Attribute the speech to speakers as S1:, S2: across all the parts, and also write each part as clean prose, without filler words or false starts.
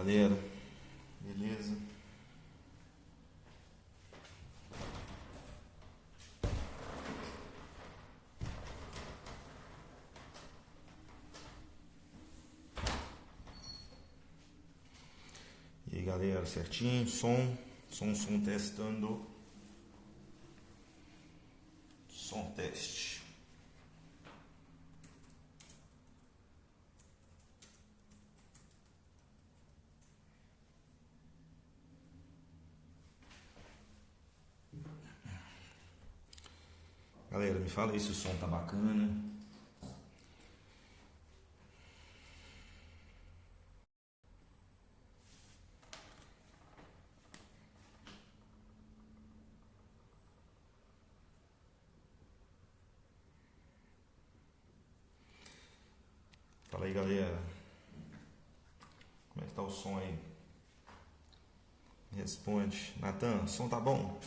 S1: galera, beleza? E aí galera, certinho? Som testando. Som teste. Galera, me fala aí se o som tá bacana. Fala aí galera, como é que tá o som aí? Responde. Natan, o som tá bom?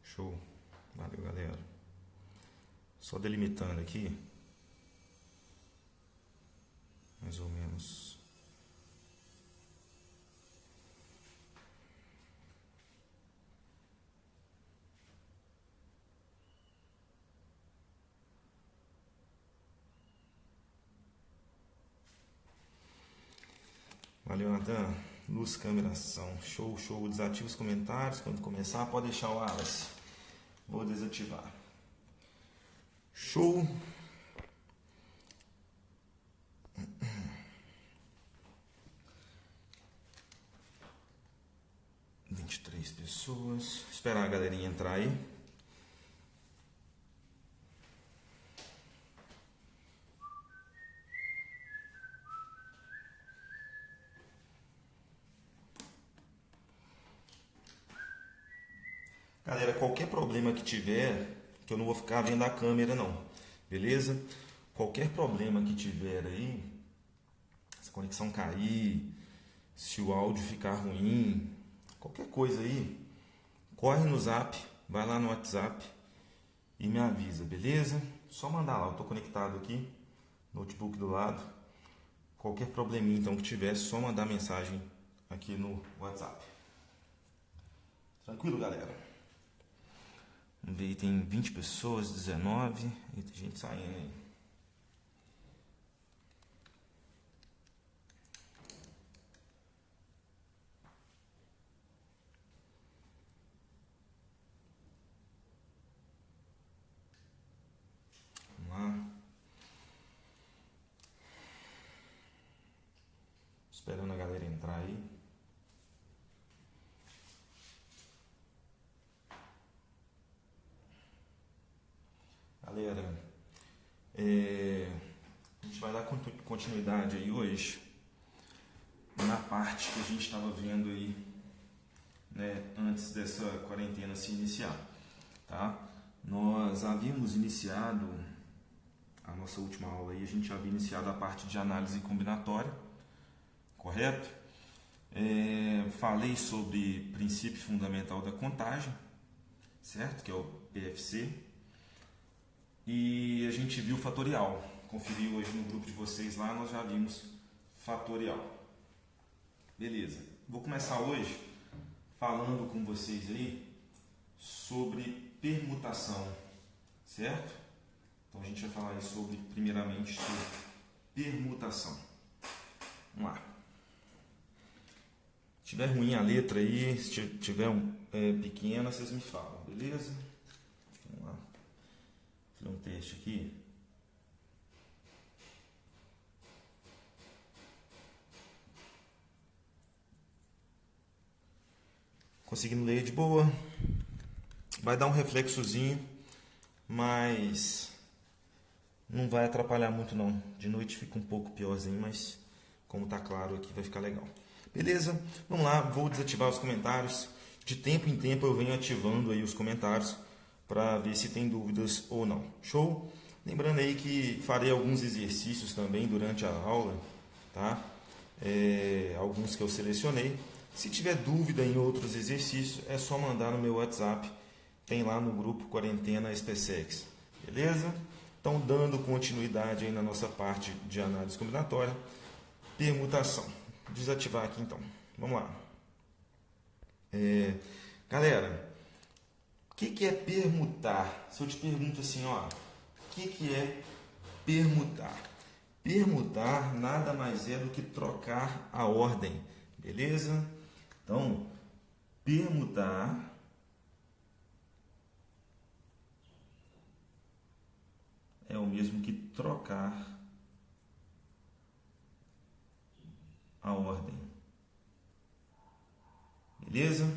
S1: Show. Valeu galera. Só delimitando aqui. Mais ou menos. Valeu, Natan. Luz, câmera, ação. Show, show. Desativa os comentários. Quando começar, pode deixar o Alice. Vou desativar. Show. — 23 pessoas. Esperar a galerinha entrar aí. Galera, qualquer problema que tiver, que eu não vou ficar vendo a câmera não, beleza? Qualquer problema que tiver aí, se a conexão cair, se o áudio ficar ruim, qualquer coisa aí, corre no Zap, vai lá no WhatsApp e me avisa, beleza? Só mandar lá, eu estou conectado aqui, notebook do lado. Qualquer probleminha então que tiver, só mandar mensagem aqui no WhatsApp. Tranquilo, galera? Vamos ver, tem 20 pessoas, 19, e tem gente saindo aí. Vamos lá. Esperando a galera entrar aí. Galera, a gente vai dar continuidade aí hoje na parte que a gente estava vendo aí, né, antes dessa quarentena se iniciar, tá? Nós havíamos iniciado a nossa última aula aí, a gente havia iniciado a parte de análise combinatória, correto? Falei sobre princípio fundamental da contagem, certo? Que é o PFC. E a gente viu fatorial. Conferiu hoje no grupo de vocês lá, nós já vimos fatorial. Beleza. Vou começar hoje falando com vocês aí sobre permutação, certo? Então a gente vai falar aí sobre, primeiramente, sobre permutação. Vamos lá. Se tiver ruim a letra aí, se tiver pequena, vocês me falam, beleza? Vamos lá. Vou fazer um teste aqui. Conseguindo ler de boa. Vai dar um reflexozinho, mas não vai atrapalhar muito não. De noite fica um pouco piorzinho, mas como tá claro aqui vai ficar legal. Beleza? Vamos lá, vou desativar os comentários. De tempo em tempo eu venho ativando aí os comentários para ver se tem dúvidas ou não. Show? Lembrando aí que farei alguns exercícios também durante a aula, tá? Alguns que eu selecionei. Se tiver dúvida em outros exercícios, é só mandar no meu WhatsApp. Tem lá no grupo Quarentena SPSEX. Beleza? Então, dando continuidade aí na nossa parte de análise combinatória, permutação. Desativar aqui então. Vamos lá. Galera, o que é permutar? Se eu te pergunto assim, ó, o que é permutar? Permutar nada mais é do que trocar a ordem, beleza? Então, permutar é o mesmo que trocar a ordem, beleza?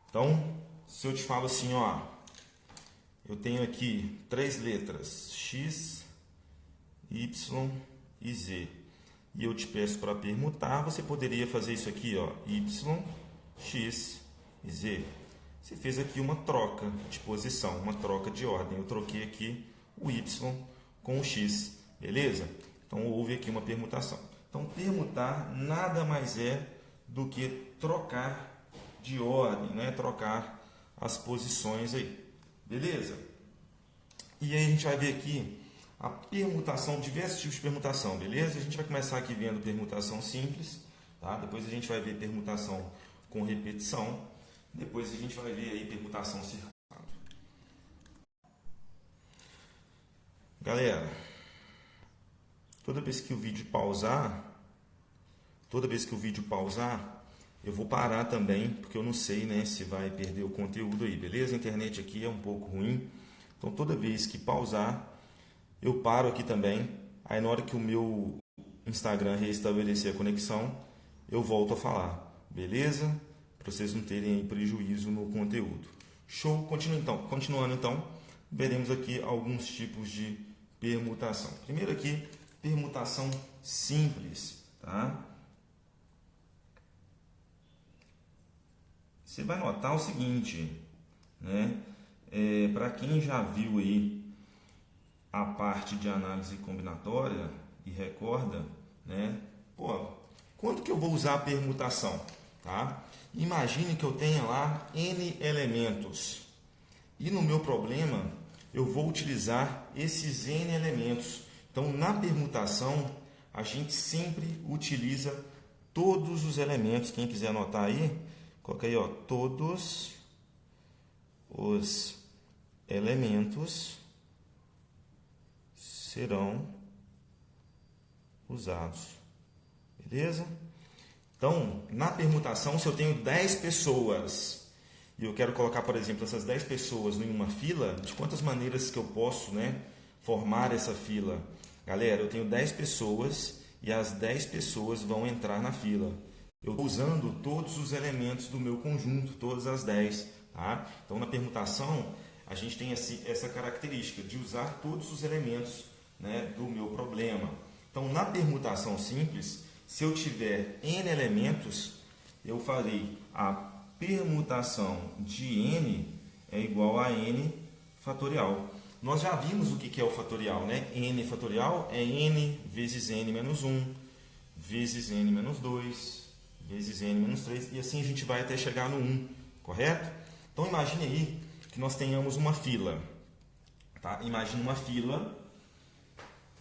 S1: Então, se eu te falo assim, ó, eu tenho aqui 3 letras, X, Y e Z, e eu te peço para permutar, você poderia fazer isso aqui, ó, Y, X e Z. Você fez aqui uma troca de posição, uma troca de ordem. Eu troquei aqui o Y com o X, beleza? Então, houve aqui uma permutação. Então, permutar nada mais é do que trocar de ordem, né? Trocar as posições aí, beleza? E aí a gente vai ver aqui a permutação, diversos tipos de permutação, beleza? A gente vai começar aqui vendo permutação simples, tá? Depois a gente vai ver permutação com repetição, depois a gente vai ver aí permutação circulando. Galera, toda vez que o vídeo pausar, eu vou parar também, porque eu não sei, né, se vai perder o conteúdo aí, beleza? A internet aqui é um pouco ruim, então toda vez que pausar, eu paro aqui também. Aí na hora que o meu Instagram restabelecer a conexão, eu volto a falar, beleza? Para vocês não terem aí prejuízo no conteúdo. Show? Continuando então, veremos aqui alguns tipos de permutação. Primeiro aqui, permutação simples, tá? Você vai notar o seguinte, né? Para quem já viu aí a parte de análise combinatória e recorda, né? Pô, quando que eu vou usar a permutação, tá? Imagine que eu tenha lá N elementos e no meu problema eu vou utilizar esses N elementos. Então, na permutação, a gente sempre utiliza todos os elementos. Quem quiser anotar aí, coloca aí, ó, todos os elementos serão usados, beleza? Então, na permutação, se eu tenho 10 pessoas e eu quero colocar, por exemplo, essas 10 pessoas em uma fila, de quantas maneiras que eu posso, né, formar essa fila? Galera, eu tenho 10 pessoas e as 10 pessoas vão entrar na fila. Eu estou usando todos os elementos do meu conjunto, todas as 10. Tá? Então, na permutação, a gente tem essa característica de usar todos os elementos, né, do meu problema. Então, na permutação simples, se eu tiver N elementos, eu farei a permutação de N é igual a N fatorial. Nós já vimos o que é o fatorial, né? N fatorial é N vezes N menos 1, vezes N menos 2, vezes N menos 3, e assim a gente vai até chegar no 1, correto? Então, imagine aí que nós tenhamos uma fila. Tá? Imagine uma fila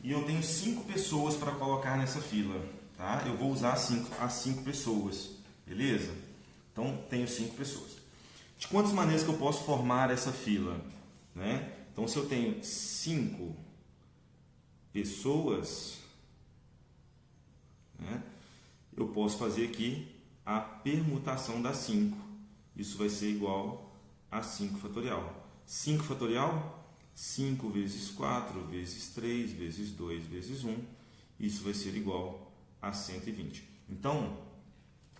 S1: e eu tenho 5 pessoas para colocar nessa fila. Tá? Eu vou usar as 5 pessoas, beleza? Então, tenho 5 pessoas. De quantas maneiras que eu posso formar essa fila? Né? Então, se eu tenho 5 pessoas, né, eu posso fazer aqui a permutação das 5. Isso vai ser igual a 5 fatorial. 5 fatorial, 5 vezes 4, vezes 3, vezes 2, vezes 1. Isso vai ser igual a 120. Então,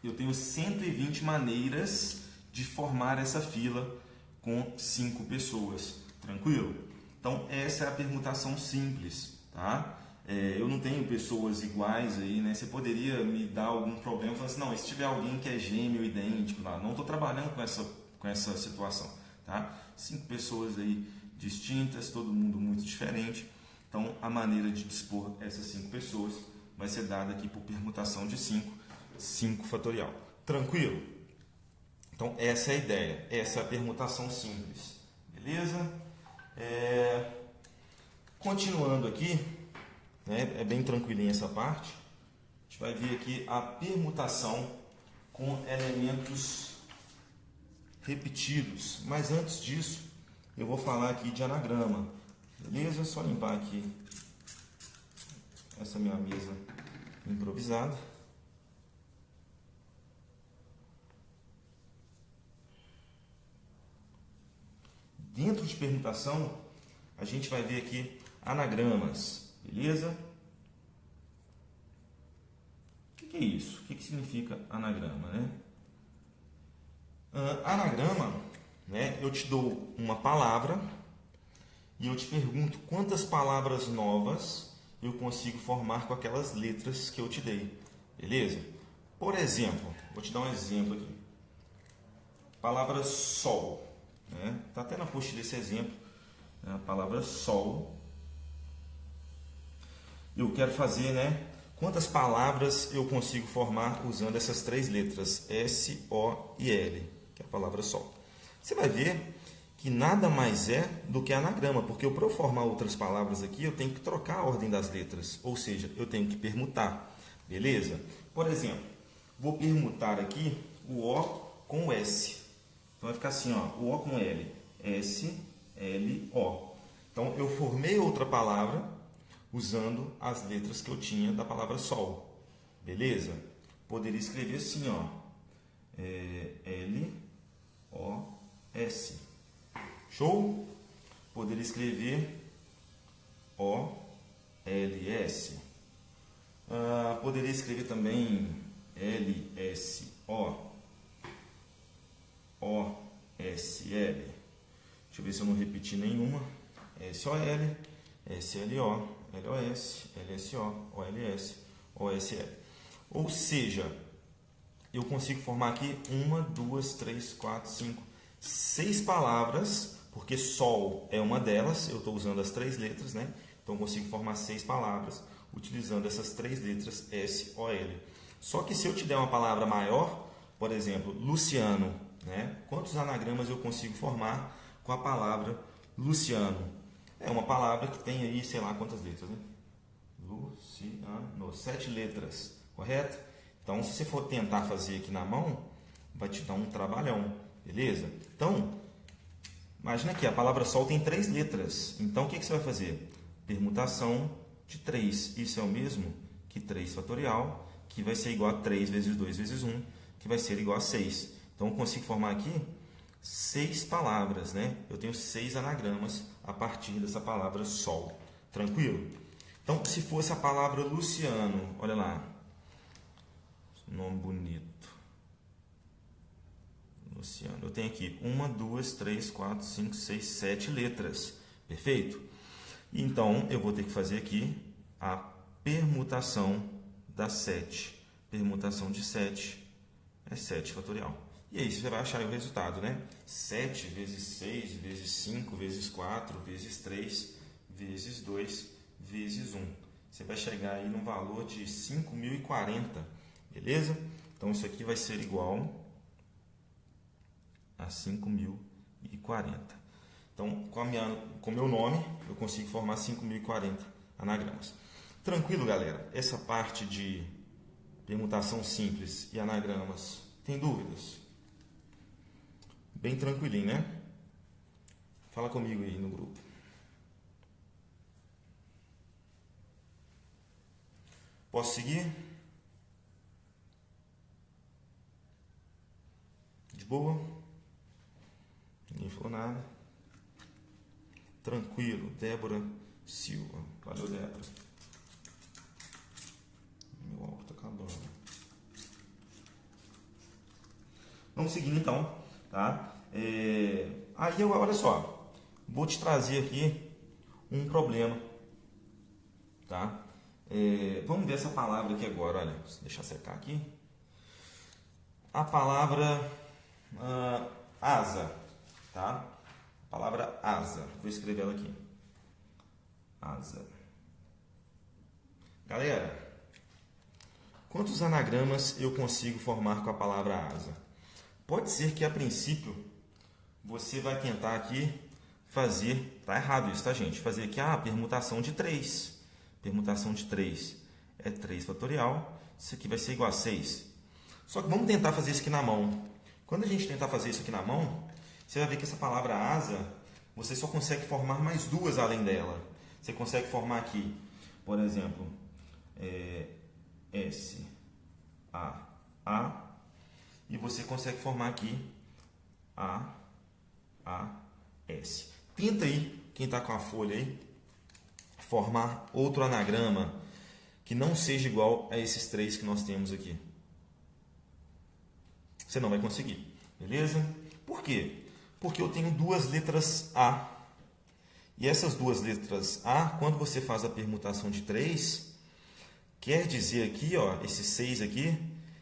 S1: eu tenho 120 maneiras de formar essa fila com 5 pessoas. Tranquilo? Então, essa é a permutação simples. Tá? Eu não tenho pessoas iguais aí, né? Você poderia me dar algum problema falando assim, não, se tiver alguém que é gêmeo, idêntico, não estou trabalhando com essa situação, tá? 5 pessoas aí distintas, todo mundo muito diferente. Então, a maneira de dispor essas 5 pessoas vai ser dada aqui por permutação de 5 fatorial. Tranquilo? Então, essa é a ideia. Essa é a permutação simples. Beleza? Continuando aqui, né, é bem tranquilinha essa parte. A gente vai ver aqui a permutação com elementos repetidos. Mas antes disso, eu vou falar aqui de anagrama. Beleza? Só limpar aqui essa minha mesa improvisada. Dentro de permutação, a gente vai ver aqui anagramas. Beleza? O que é isso? O que significa anagrama, né? Anagrama, né? Eu te dou uma palavra e eu te pergunto quantas palavras novas eu consigo formar com aquelas letras que eu te dei. Beleza? Por exemplo, vou te dar um exemplo aqui. Palavra sol. Né? Tá até na post desse exemplo. Né? A palavra sol. Eu quero fazer, né? Quantas palavras eu consigo formar usando essas 3 letras, S, O e L, que é a palavra sol. Você vai ver que nada mais é do que anagrama, porque para eu formar outras palavras aqui, eu tenho que trocar a ordem das letras, ou seja, eu tenho que permutar, beleza? Por exemplo, vou permutar aqui o O com o S. Então vai ficar assim, ó, o O com L, S, L, O. Então eu formei outra palavra usando as letras que eu tinha da palavra sol, beleza? Poderia escrever assim, ó, L, O, S. Show? Poderia escrever O, L, S. Poderia escrever também L, S, O, O, S, L. Deixa eu ver se eu não repeti nenhuma. S, O, L, S, L, O, L, O, S, L, S, O, O, L, S, O, S, L. Ou seja, eu consigo formar aqui 1, 2, 3, 4, 5, 6 palavras, porque sol é uma delas, eu estou usando as 3 letras, né? Então eu consigo formar 6 palavras utilizando essas 3 letras S, O, L. Só que se eu te der uma palavra maior, por exemplo, Luciano, né? Quantos anagramas eu consigo formar com a palavra Luciano? É uma palavra que tem aí, sei lá quantas letras, né? Luciano, 7 letras, correto? Então, se você for tentar fazer aqui na mão, vai te dar um trabalhão, beleza? Então, imagina que a palavra sol tem 3 letras. Então, o que você vai fazer? Permutação de 3. Isso é o mesmo que 3 fatorial, que vai ser igual a 3 vezes 2 vezes 1, que vai ser igual a 6. Então, eu consigo formar aqui 6 palavras, né? Eu tenho 6 anagramas a partir dessa palavra sol. Tranquilo? Então, se fosse a palavra Luciano, olha lá. Nome bonito. Luciano. Eu tenho aqui 1, 2, 3, 4, 5, 6, 7 letras. Perfeito? Então, eu vou ter que fazer aqui a permutação das 7. Permutação de 7 é 7 fatorial. E aí você vai achar o resultado, né? 7 vezes 6, vezes 5, vezes 4, vezes 3, vezes 2, vezes 1. Você vai chegar aí num valor de 5.040, beleza? Então, isso aqui vai ser igual a 5.040. Então, com o meu nome, eu consigo formar 5.040 anagramas. Tranquilo, galera? Essa parte de permutação simples e anagramas, tem dúvidas? Bem tranquilinho, né? Fala comigo aí no grupo. Posso seguir? De boa? Ninguém falou nada. Tranquilo. Débora Silva. Valeu, Débora. Meu álcool está acabando. Vamos seguindo então, tá? Aí, olha só. Vou te trazer aqui um problema, tá? Vamos ver essa palavra aqui agora, olha, deixa eu secar aqui. A palavra asa, tá? A palavra asa, vou escrever ela aqui. Asa. Galera, quantos anagramas eu consigo formar com a palavra asa? Pode ser que a princípio você vai tentar aqui fazer, tá errado isso, tá gente? Fazer aqui a permutação de 3. Permutação de 3 é 3 fatorial, isso aqui vai ser igual a 6. Só que vamos tentar fazer isso aqui na mão. Quando a gente tentar fazer isso aqui na mão, você vai ver que essa palavra asa, você só consegue formar mais duas além dela. Você consegue formar aqui, por exemplo, S, A, e você consegue formar aqui A, S. Tenta aí, quem está com a folha aí, formar outro anagrama que não seja igual a esses 3 que nós temos aqui. Você não vai conseguir, beleza? Por quê? Porque eu tenho duas letras A. E essas duas letras A, quando você faz a permutação de 3, quer dizer aqui, ó, esse 6 aqui,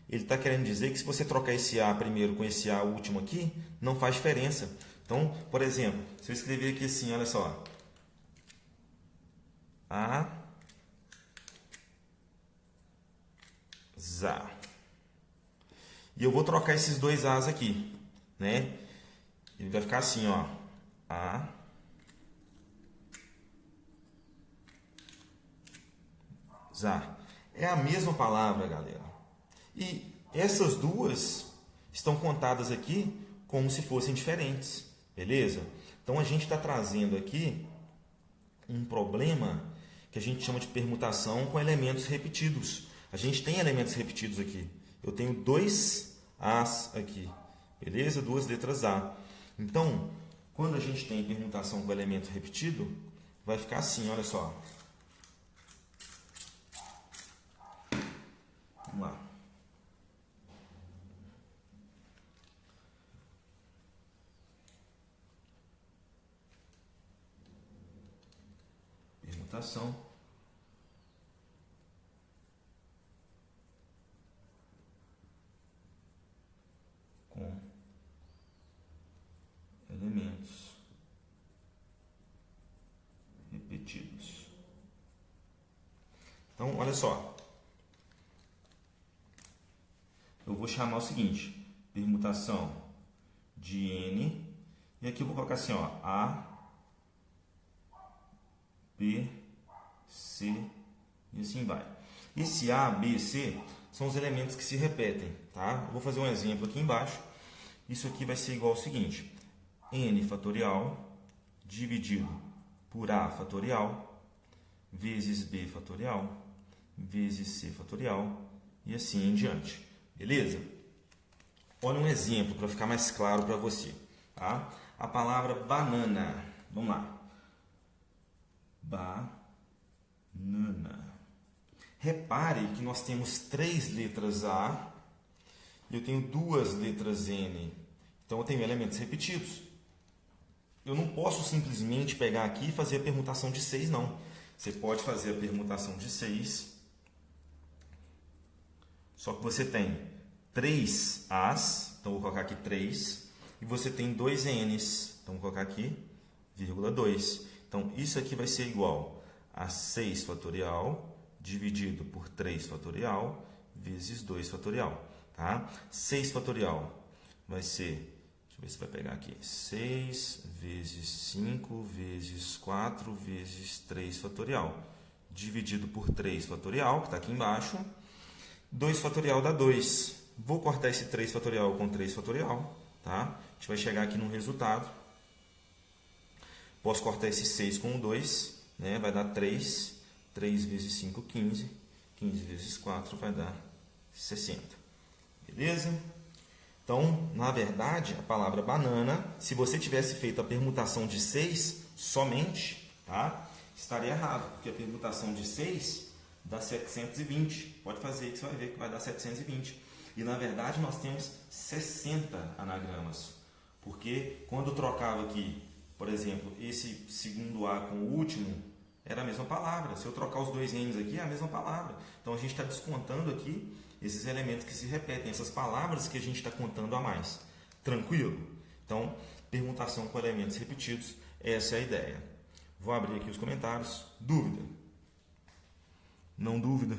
S1: ele está querendo dizer que se você trocar esse A primeiro com esse A último aqui, não faz diferença. Então, por exemplo, se eu escrever aqui assim, olha só. Asa. E eu vou trocar esses dois As aqui, né? Ele vai ficar assim, ó. Asa. É a mesma palavra, galera. E essas duas estão contadas aqui como se fossem diferentes, beleza? Então a gente está trazendo aqui um problema que a gente chama de permutação com elementos repetidos. A gente tem elementos repetidos aqui. Eu tenho 2 As aqui, beleza? 2 letras A. Então, quando a gente tem permutação com elemento repetido, vai ficar assim, olha só. Vamos lá. Permutação com elementos repetidos. Então, olha só. Eu vou chamar o seguinte, permutação de N, e aqui eu vou colocar assim, ó, A, B, C, e assim vai. Esse A, B, C são os elementos que se repetem, tá? Eu vou fazer um exemplo aqui embaixo. Isso aqui vai ser igual ao seguinte, N fatorial dividido por A fatorial vezes B fatorial vezes C fatorial e assim em diante. Beleza? Olha um exemplo para ficar mais claro para você. Tá? A palavra banana. Vamos lá. Banana. Repare que nós temos 3 letras A e eu tenho 2 letras N. Então eu tenho elementos repetidos. Eu não posso simplesmente pegar aqui e fazer a permutação de 6, não. Você pode fazer a permutação de 6. Só que você tem 3 As, então vou colocar aqui 3, e você tem 2 N's, então vou colocar aqui, vírgula 2. Então, isso aqui vai ser igual a 6 fatorial dividido por 3 fatorial vezes 2 fatorial. Tá? 6 fatorial vai ser, deixa eu ver se vai pegar aqui, 6 vezes 5 vezes 4 vezes 3 fatorial, dividido por 3 fatorial, que está aqui embaixo. 2 fatorial dá 2. Vou cortar esse 3 fatorial com 3 fatorial. Tá? A gente vai chegar aqui no resultado. Posso cortar esse 6 com 2. Né? Vai dar 3. 3 vezes 5, 15. 15 vezes 4 vai dar 60. Beleza? Então, na verdade, a palavra banana, se você tivesse feito a permutação de 6 somente, tá? Estaria errado. Porque a permutação de 6... dá 720. Pode fazer que você vai ver que vai dar 720. E na verdade nós temos 60 anagramas. Porque quando eu trocava aqui, por exemplo, esse segundo A com o último, era a mesma palavra. Se eu trocar os dois N's aqui, é a mesma palavra. Então a gente está descontando aqui esses elementos que se repetem, essas palavras que a gente está contando a mais. Tranquilo? Então, permutação com elementos repetidos, essa é a ideia. Vou abrir aqui os comentários. Dúvida? Não dúvida?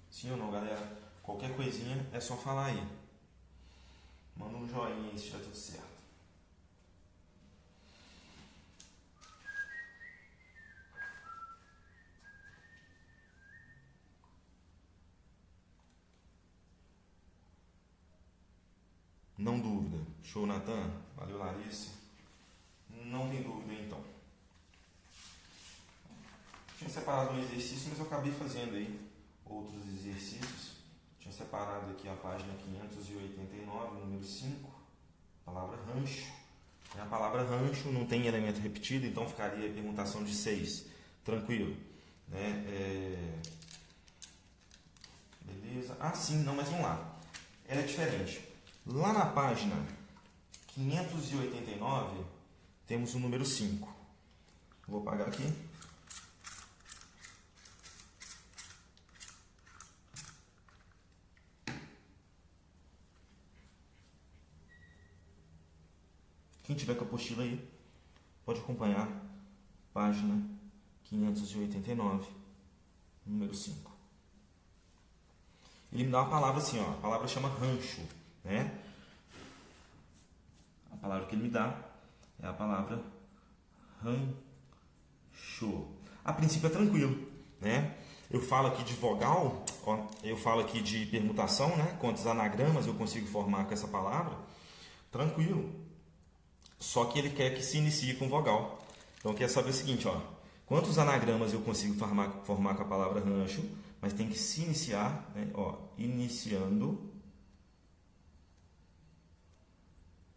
S1: Sim ou não, galera? Qualquer coisinha é só falar aí. Manda um joinha aí se estiver tudo certo. Não dúvida. Show, Natan. Valeu, Larissa. Não tem dúvida, então. Tinha separado um exercício, mas eu acabei fazendo aí outros exercícios. Tinha separado aqui a página 589, número 5, palavra rancho. A palavra rancho não tem elemento repetido, então ficaria a permutação de 6. Tranquilo. Né? Beleza. Ah, sim, não, mas vamos lá. Ela é diferente. Lá na página 589, temos o número 5. Vou apagar aqui. Quem tiver com a apostila aí, pode acompanhar página 589, número 5. Ele me dá uma palavra assim, ó, a palavra chama rancho, né? A palavra que ele me dá é a palavra rancho. A princípio é tranquilo, né? Eu falo aqui de vogal, ó, eu falo aqui de permutação, né? Quantos anagramas eu consigo formar com essa palavra? Tranquilo. Só que ele quer que se inicie com vogal. Então quer saber o seguinte, ó, quantos anagramas eu consigo formar com a palavra rancho, mas tem que se iniciar, né? Ó, iniciando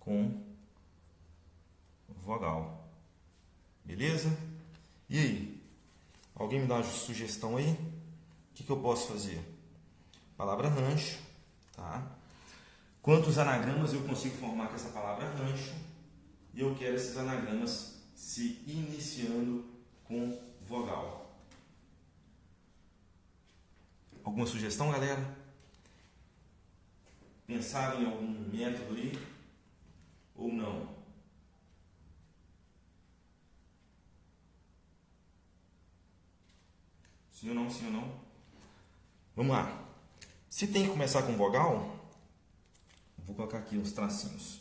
S1: com vogal. Beleza? E aí? Alguém me dá uma sugestão aí? O que eu posso fazer? Palavra rancho, tá? Quantos anagramas eu consigo formar com essa palavra rancho? E eu quero esses anagramas se iniciando com vogal. Alguma sugestão, galera? Pensaram em algum método aí? Ou não? Sim ou não, sim ou não? Vamos lá. Se tem que começar com vogal, vou colocar aqui os tracinhos.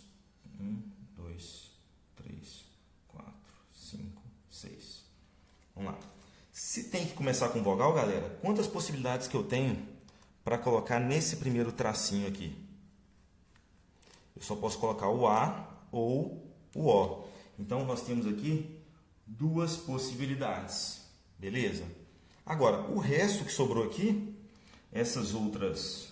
S1: 1, 2, 3, 4, 5, 6. Vamos lá. Se tem que começar com vogal, galera, quantas possibilidades que eu tenho para colocar nesse primeiro tracinho aqui? Eu só posso colocar o A ou o O. Então, nós temos aqui duas possibilidades. Beleza? Agora, o resto que sobrou aqui, essas outras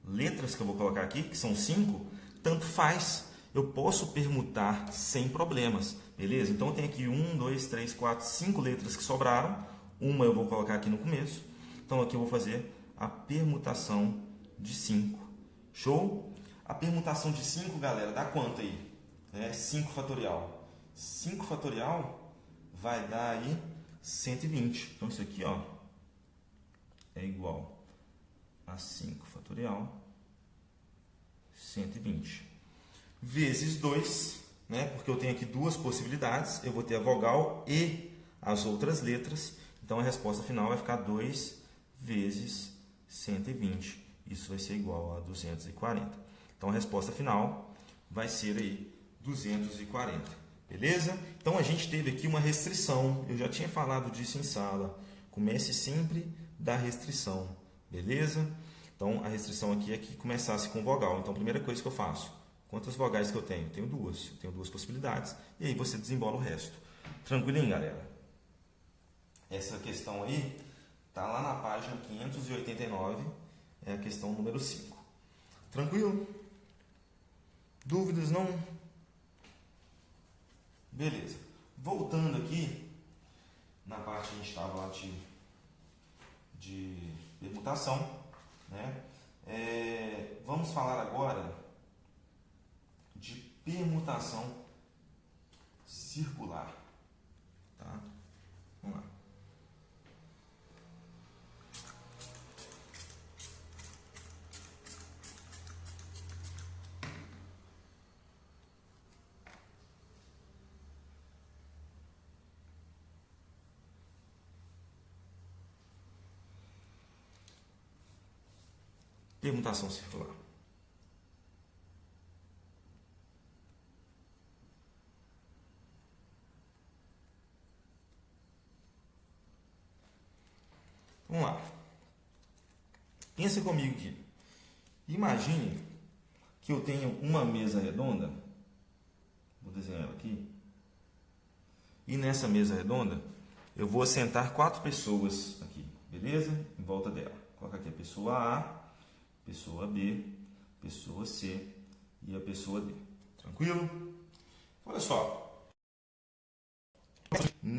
S1: letras que eu vou colocar aqui, que são 5, tanto faz. Eu posso permutar sem problemas. Beleza? Então, eu tenho aqui 1, 2, 3, 4, 5 letras que sobraram. Uma eu vou colocar aqui no começo. Então, aqui eu vou fazer a permutação de 5. Show? A permutação de 5, galera, dá quanto aí? 5 fatorial. 5 fatorial vai dar aí 120. Então, isso aqui, ó, é igual a 5 fatorial 120. Vezes 2, né? Porque eu tenho aqui duas possibilidades. Eu vou ter a vogal e as outras letras. Então, a resposta final vai ficar 2 vezes 120. Isso vai ser igual a 240. Então, a resposta final vai ser aí 240. Beleza? Então, a gente teve aqui uma restrição. Eu já tinha falado disso em sala. Comece sempre da restrição. Beleza? Então, a restrição aqui é que começasse com vogal. Então, a primeira coisa que eu faço, quantas vogais que eu tenho? Tenho duas. Eu tenho duas possibilidades. E aí você desembola o resto. Tranquilinho, galera? Essa questão aí está lá na página 589. É a questão número 5. Tranquilo? Dúvidas não? Beleza. Voltando aqui, na parte que a gente estava lá de permutação, né? Vamos falar agora de permutação circular. Tá? Vamos lá. Permutação circular. Vamos lá. Pensa comigo aqui. Imagine que eu tenho uma mesa redonda. Vou desenhar ela aqui. E nessa mesa redonda, eu vou assentar 4 pessoas aqui, beleza? Em volta dela. Coloca aqui a pessoa A, pessoa B, pessoa C e a pessoa D. Tranquilo? Olha só.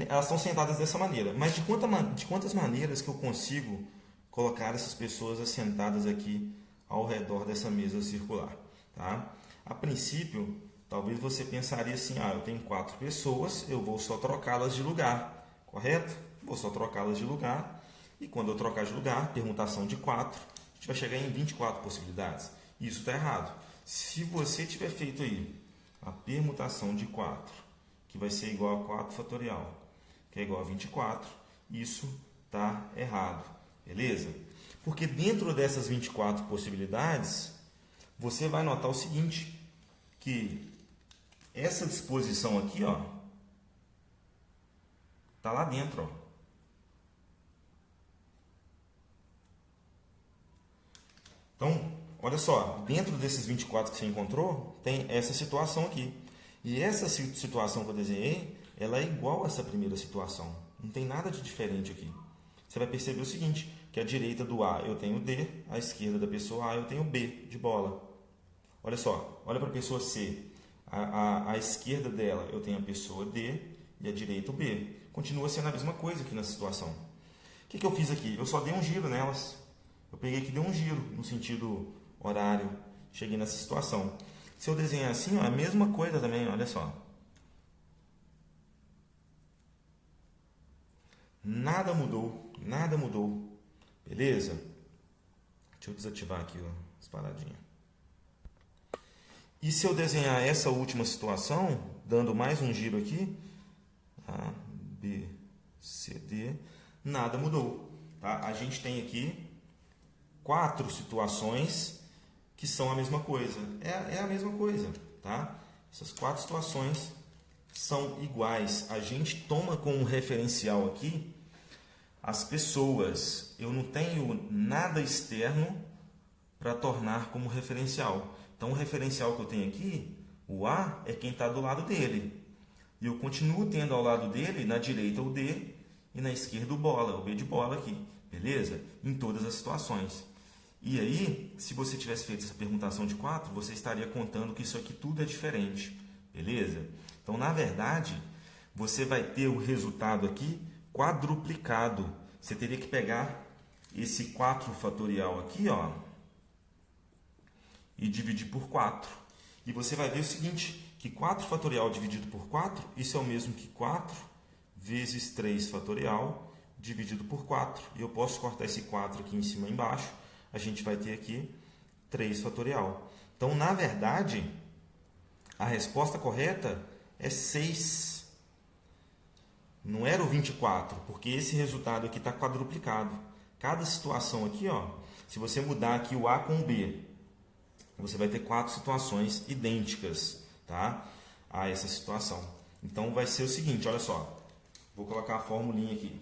S1: Elas estão sentadas dessa maneira. Mas de quantas maneiras que eu consigo colocar essas pessoas assentadas aqui ao redor dessa mesa circular? Tá? A princípio, talvez você pensaria assim, eu tenho 4 pessoas, eu vou só trocá-las de lugar, correto? Vou só trocá-las de lugar. E quando eu trocar de lugar, permutação de 4, a gente vai chegar em 24 possibilidades. Isso está errado. Se você tiver feito aí a permutação de 4, que vai ser igual a 4 fatorial, que é igual a 24, isso está errado. Beleza? Porque dentro dessas 24 possibilidades, você vai notar o seguinte, que essa disposição aqui, está lá dentro, Então, olha só, dentro desses 24 que você encontrou, tem essa situação aqui. E essa situação que eu desenhei, ela é igual a essa primeira situação. Não tem nada de diferente aqui. Você vai perceber o seguinte, que à direita do A eu tenho D, à esquerda da pessoa A eu tenho B, de bola. Olha só, olha para a pessoa C. À esquerda dela eu tenho a pessoa D e à direita o B. Continua sendo a mesma coisa aqui nessa situação. O que eu fiz aqui? Eu só dei um giro nelas. Eu peguei aqui e dei um giro no sentido horário. Cheguei nessa situação. Se eu desenhar assim, a mesma coisa também, olha só. Nada mudou, nada mudou. Beleza? Deixa eu desativar aqui as paradinhas. E se eu desenhar essa última situação, dando mais um giro aqui, A, B, C, D, nada mudou. Tá? A gente tem aqui 4 situações que são a mesma coisa. É a mesma coisa. Tá? Essas 4 situações são iguais. A gente toma como referencial aqui as pessoas. Eu não tenho nada externo para tornar como referencial. Então, o referencial que eu tenho aqui, o A, é quem está do lado dele. E eu continuo tendo ao lado dele, na direita, o D e na esquerda o bola, o B de bola aqui. Beleza? Em todas as situações. E aí, se você tivesse feito essa permutação de 4, você estaria contando que isso aqui tudo é diferente. Beleza? Então, na verdade, você vai ter o resultado aqui quadruplicado. Você teria que pegar esse 4 fatorial aqui, e dividir por 4. E você vai ver o seguinte, que 4 fatorial dividido por 4, isso é o mesmo que 4 vezes 3 fatorial dividido por 4. E eu posso cortar esse 4 aqui em cima e embaixo. A gente vai ter aqui 3 fatorial. Então, na verdade, a resposta correta é 6. Não era o 24, porque esse resultado aqui está quadruplicado. Cada situação aqui, se você mudar aqui o A com o B, você vai ter 4 situações idênticas, tá? A essa situação. Então, vai ser o seguinte, olha só. Vou colocar a formulinha aqui.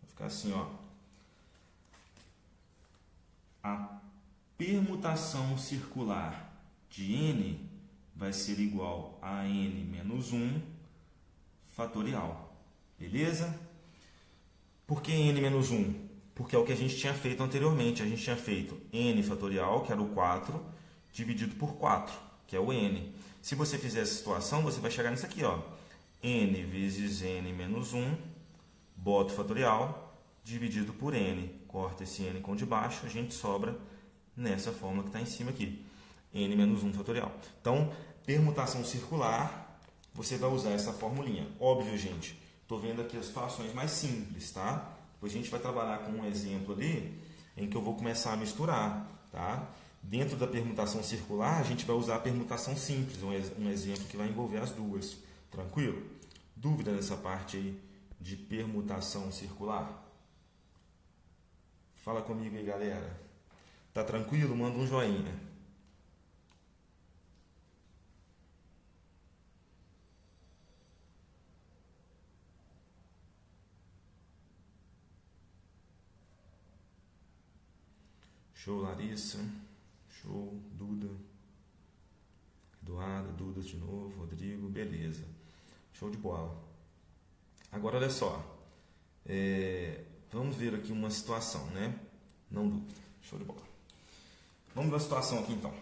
S1: Vai ficar assim, A permutação circular de N vai ser igual a N menos 1 fatorial. Beleza? Por que N menos 1? Porque é o que a gente tinha feito anteriormente. A gente tinha feito N fatorial, que era o 4, dividido por 4, que é o N. Se você fizer essa situação, você vai chegar nisso aqui, n vezes n menos 1, boto fatorial, dividido por n. Corta esse n com o de baixo, a gente sobra nessa fórmula que está em cima aqui. N menos 1 fatorial. Então, permutação circular, você vai usar essa formulinha. Óbvio, gente, estou vendo aqui as situações mais simples, tá? Depois a gente vai trabalhar com um exemplo ali, em que eu vou começar a misturar, tá? Dentro da permutação circular, a gente vai usar a permutação simples, um exemplo que vai envolver as duas. Tranquilo? Dúvida nessa parte aí de permutação circular? Fala comigo aí, galera. Tá tranquilo? Manda um joinha. Show, Larissa. Show, Duda. Eduardo, Duda de novo, Rodrigo, beleza. Show de bola. Agora, olha só. Vamos ver aqui uma situação, né? Não dúvida. Show de bola. Vamos ver a situação aqui, então.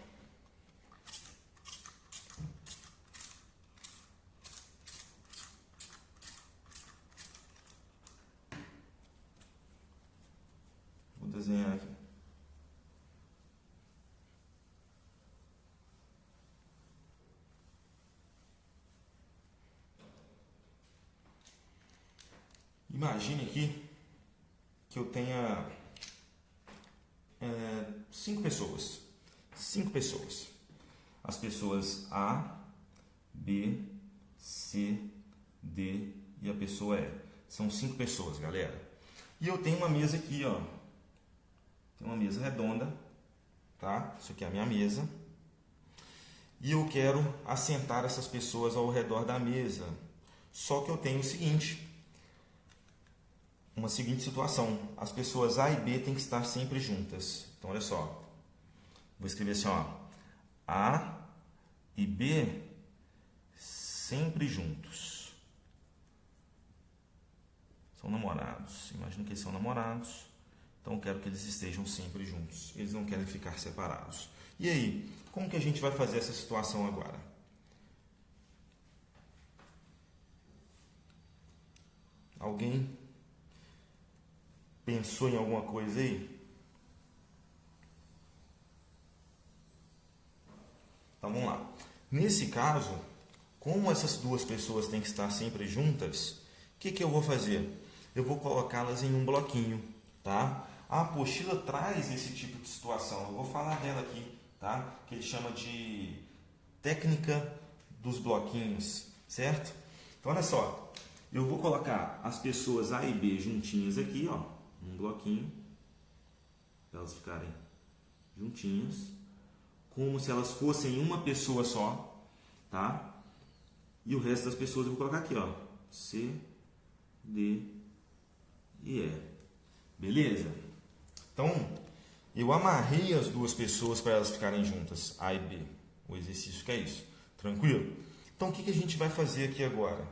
S1: Vou desenhar aqui. Imagine aqui que eu tenha 5 pessoas. 5 pessoas. As pessoas A, B, C, D e a pessoa E. São 5 pessoas, galera. E eu tenho uma mesa aqui, ó. Tem uma mesa redonda, tá? Isso aqui é a minha mesa. E eu quero assentar essas pessoas ao redor da mesa. Só que eu tenho o seguinte... Uma seguinte situação, as pessoas A e B têm que estar sempre juntas. Então, olha só, vou escrever assim, ó, A e B sempre juntos. São namorados, imagina que eles são namorados, então eu quero que eles estejam sempre juntos. Eles não querem ficar separados. E aí, como que a gente vai fazer essa situação agora? Alguém pensou em alguma coisa aí? Então vamos lá. Nesse caso, como essas duas pessoas têm que estar sempre juntas, o que eu vou fazer? Eu vou colocá-las em um bloquinho, tá? A apostila traz esse tipo de situação. Eu vou falar dela aqui, tá? Que ele chama de técnica dos bloquinhos, certo? Então olha só, eu vou colocar as pessoas A e B juntinhas aqui, ó. Um bloquinho, para elas ficarem juntinhas, como se elas fossem uma pessoa só, tá? E o resto das pessoas eu vou colocar aqui, ó, C, D e E. Beleza? Então, eu amarrei as duas pessoas para elas ficarem juntas, A e B. O exercício que é isso. Tranquilo? Então, o que a gente vai fazer aqui agora?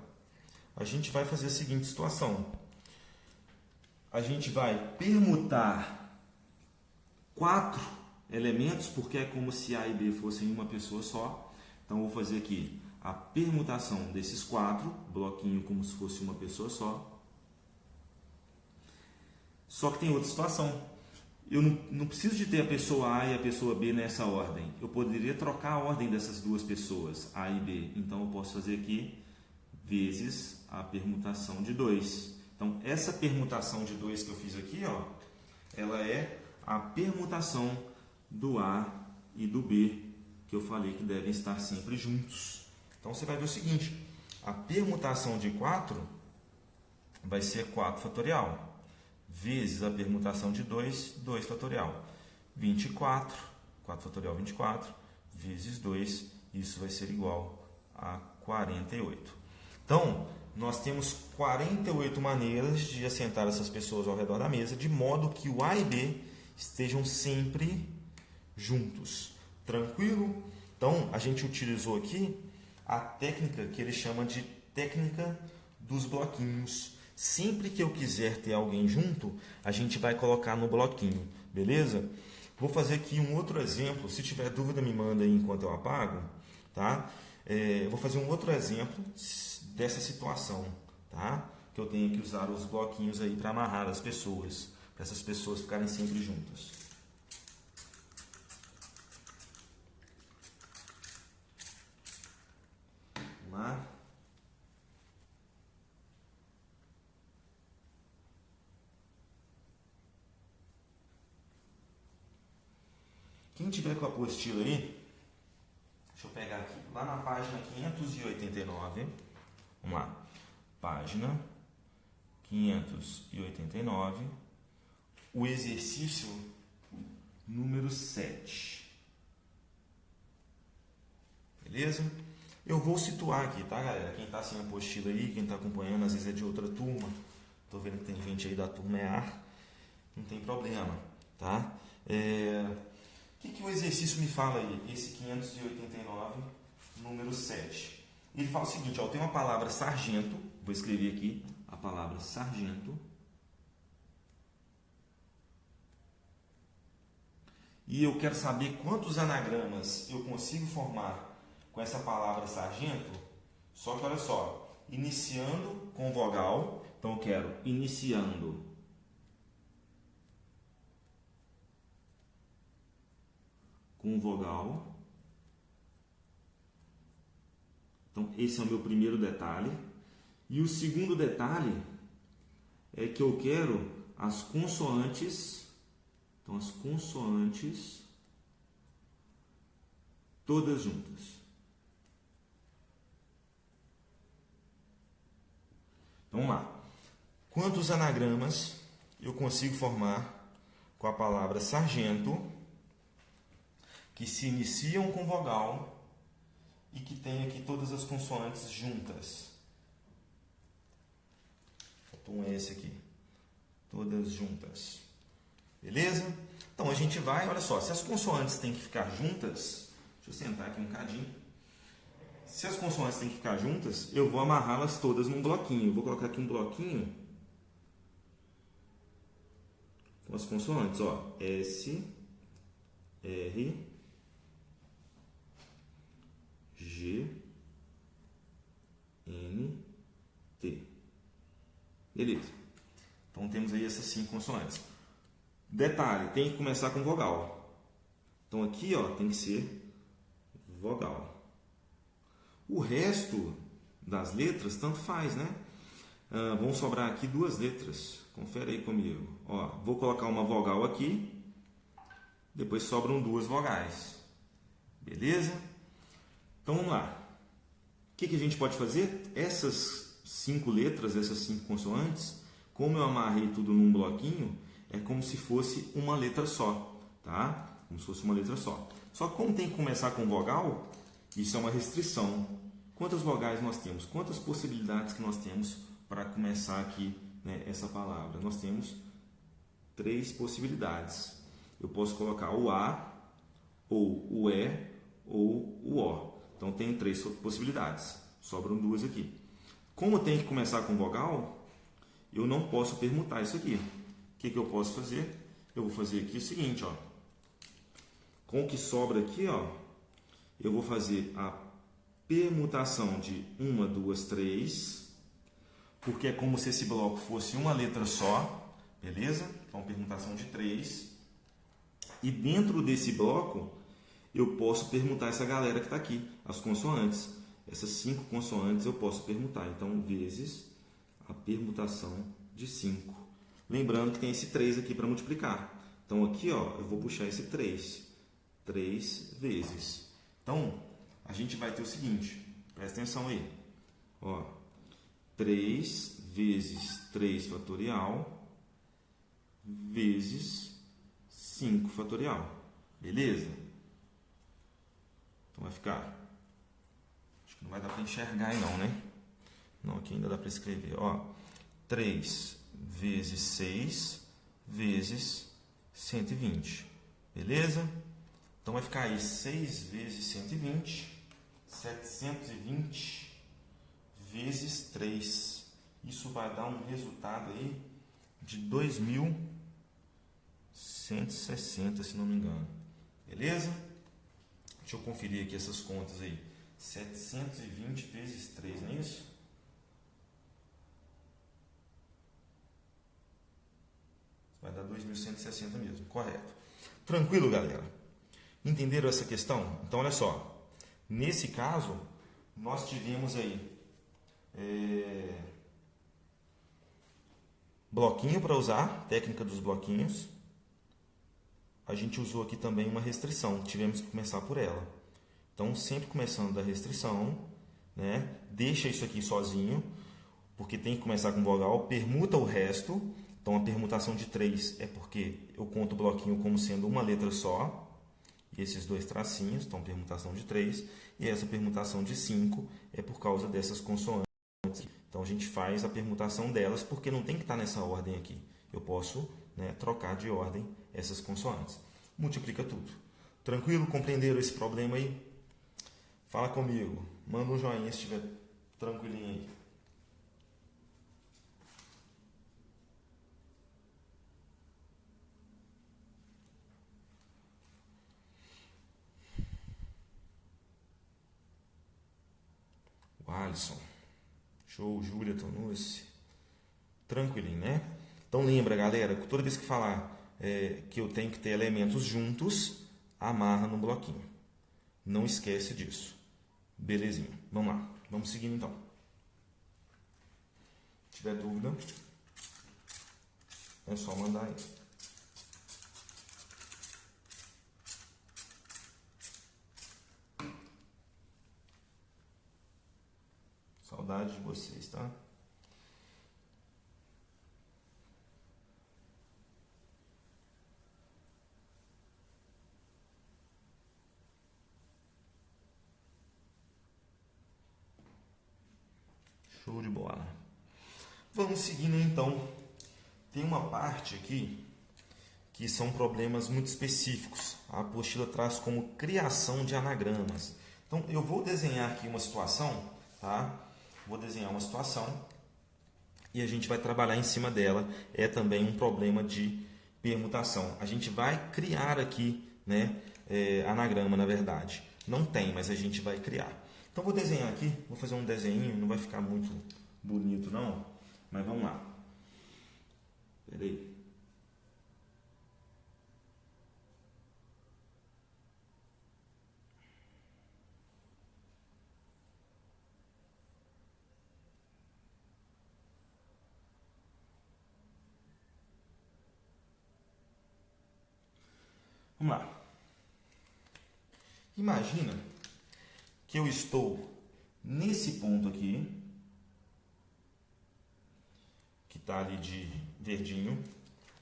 S1: A gente vai fazer a seguinte situação. A gente vai permutar 4 elementos, porque é como se A e B fossem uma pessoa só. Então, eu vou fazer aqui a permutação desses 4, bloquinho como se fosse uma pessoa só. Só que tem outra situação. Eu não preciso de ter a pessoa A e a pessoa B nessa ordem. Eu poderia trocar a ordem dessas duas pessoas, A e B. Então, eu posso fazer aqui vezes a permutação de 2. Então, essa permutação de 2 que eu fiz aqui, ó, ela é a permutação do A e do B, que eu falei que devem estar sempre juntos. Então, você vai ver o seguinte, a permutação de 4 vai ser 4 fatorial, vezes a permutação de 2, 2 fatorial. 24, 4 fatorial 24, vezes 2, isso vai ser igual a 48. Então, nós temos 48 maneiras de assentar essas pessoas ao redor da mesa, de modo que o A e B estejam sempre juntos. Tranquilo? Então, a gente utilizou aqui a técnica que ele chama de técnica dos bloquinhos. Sempre que eu quiser ter alguém junto, a gente vai colocar no bloquinho, beleza? Vou fazer aqui um outro exemplo. Se tiver dúvida, me manda aí enquanto eu apago, tá? Eu vou fazer um outro exemplo dessa situação, tá? Que eu tenho que usar os bloquinhos aí para amarrar as pessoas, para essas pessoas ficarem sempre juntas. Vamos lá. Quem tiver com a apostila aí, deixa eu pegar aqui, lá na página 589, vamos lá, página 589, o exercício número 7, beleza? Eu vou situar aqui, tá, galera? Quem está sem apostila aí, quem está acompanhando, às vezes é de outra turma, tô vendo que tem gente aí da turma EAR, não tem problema, tá? O que o exercício me fala aí? Esse 589, número 7. Ele fala o seguinte, ó, tem uma palavra sargento, vou escrever aqui a palavra sargento, e eu quero saber quantos anagramas eu consigo formar com essa palavra sargento, só que olha só, iniciando com vogal, então eu quero iniciando com vogal. Então, esse é o meu primeiro detalhe. E o segundo detalhe é que eu quero as consoantes. Então, as consoantes todas juntas. Então, vamos lá. Quantos anagramas eu consigo formar com a palavra sargento, que se iniciam com vogal e que tem aqui todas as consoantes juntas? Faltou um S aqui. Todas juntas. Beleza? Então a gente vai, olha só, se as consoantes têm que ficar juntas, deixa eu sentar aqui um cadinho. Se as consoantes têm que ficar juntas, eu vou amarrá-las todas num bloquinho. Eu vou colocar aqui um bloquinho com as consoantes, ó, S, R, G, N, T. Beleza. Então temos aí essas 5 consoantes. Detalhe, tem que começar com vogal. Então aqui, ó, tem que ser vogal. O resto das letras, tanto faz, né? Vão sobrar aqui 2 letras. Confere aí comigo. Ó, vou colocar uma vogal aqui. Depois sobram 2 vogais. Beleza? Então vamos lá. O que a gente pode fazer? Essas 5 letras, essas 5 consoantes, como eu amarrei tudo num bloquinho, é como se fosse uma letra só, tá? Como se fosse uma letra só. Só que como tem que começar com vogal, isso é uma restrição. Quantas vogais nós temos? Quantas possibilidades que nós temos para começar aqui, né, essa palavra? Nós temos 3 possibilidades. Eu posso colocar o A, ou o E, ou o O. Então tem 3 possibilidades. Sobram 2 aqui. Como tem que começar com vogal, eu não posso permutar isso aqui. O que eu posso fazer? Eu vou fazer aqui o seguinte, ó. Com o que sobra aqui, ó, eu vou fazer a permutação de 1, 2, 3, porque é como se esse bloco fosse uma letra só, beleza? Então, permutação de 3. E dentro desse bloco, eu posso permutar essa galera que está aqui, as consoantes. Essas 5 consoantes eu posso permutar. Então, vezes a permutação de 5. Lembrando que tem esse 3 aqui para multiplicar. Então, aqui, ó, eu vou puxar esse 3. 3 vezes. Então, a gente vai ter o seguinte. Presta atenção aí. Ó, 3 vezes 3 fatorial vezes 5 fatorial. Beleza? Então, vai ficar... Acho que não vai dar para enxergar aí não, né? Não, aqui ainda dá para escrever. Ó, 3 vezes 6 vezes 120. Beleza? Então vai ficar aí 6 vezes 120, 720 vezes 3. Isso vai dar um resultado aí de 2.160, se não me engano. Beleza? Deixa eu conferir aqui essas contas aí. 720 vezes 3, não é isso? Vai dar 2.160 mesmo, correto. Tranquilo, galera? Entenderam essa questão? Então, olha só. Nesse caso, nós tivemos aí bloquinho para usar, técnica dos bloquinhos. A gente usou aqui também uma restrição, tivemos que começar por ela. Então, sempre começando da restrição, né? Deixa isso aqui sozinho, porque tem que começar com vogal, permuta o resto. Então, a permutação de 3 é porque eu conto o bloquinho como sendo uma letra só, e esses dois tracinhos, então permutação de 3, e essa permutação de 5 é por causa dessas consoantes. Então, a gente faz a permutação delas, porque não tem que estar nessa ordem aqui. Eu posso, né, trocar de ordem essas consoantes. Multiplica tudo. Tranquilo? Compreenderam esse problema aí? Fala comigo. Manda um joinha se estiver tranquilinho aí. O Alisson. Show, Júlia Tonucci. Tranquilinho, né? Então lembra, galera, que toda vez que falar que eu tenho que ter elementos juntos, amarra no bloquinho. Não esquece disso. Belezinha. Vamos lá. Vamos seguindo então. Se tiver dúvida, é só mandar aí. Saudade de vocês, tá? Show de bola. Vamos seguindo então. Tem uma parte aqui que são problemas muito específicos. A apostila traz como criação de anagramas. Então eu vou desenhar aqui uma situação, tá? Vou desenhar uma situação e a gente vai trabalhar em cima dela. É também um problema de permutação. A gente vai criar aqui, né, anagrama, na verdade. Não tem, mas a gente vai criar. Então vou desenhar aqui, vou fazer um desenho, não vai ficar muito bonito não, mas vamos lá. Espera aí. Vamos lá. Imagina que eu estou nesse ponto aqui, que está ali de verdinho,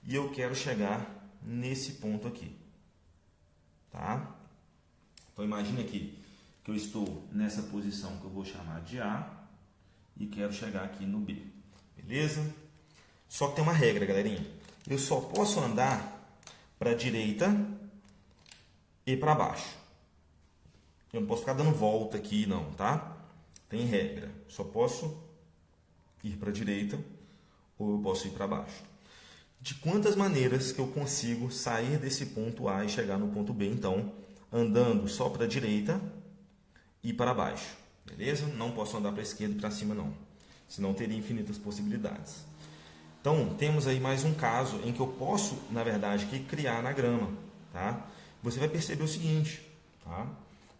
S1: e eu quero chegar nesse ponto aqui, tá? Então imagina aqui que eu estou nessa posição que eu vou chamar de A e quero chegar aqui no B, beleza? Só que tem uma regra, galerinha. Eu só posso andar para a direita e para baixo. Eu não posso ficar dando volta aqui não, tá? Tem regra. Só posso ir para a direita ou eu posso ir para baixo. De quantas maneiras que eu consigo sair desse ponto A e chegar no ponto B, então, andando só para a direita e para baixo, beleza? Não posso andar para a esquerda e para cima não, senão teria infinitas possibilidades. Então, temos aí mais um caso em que eu posso, na verdade, aqui, criar anagrama, tá? Você vai perceber o seguinte, tá?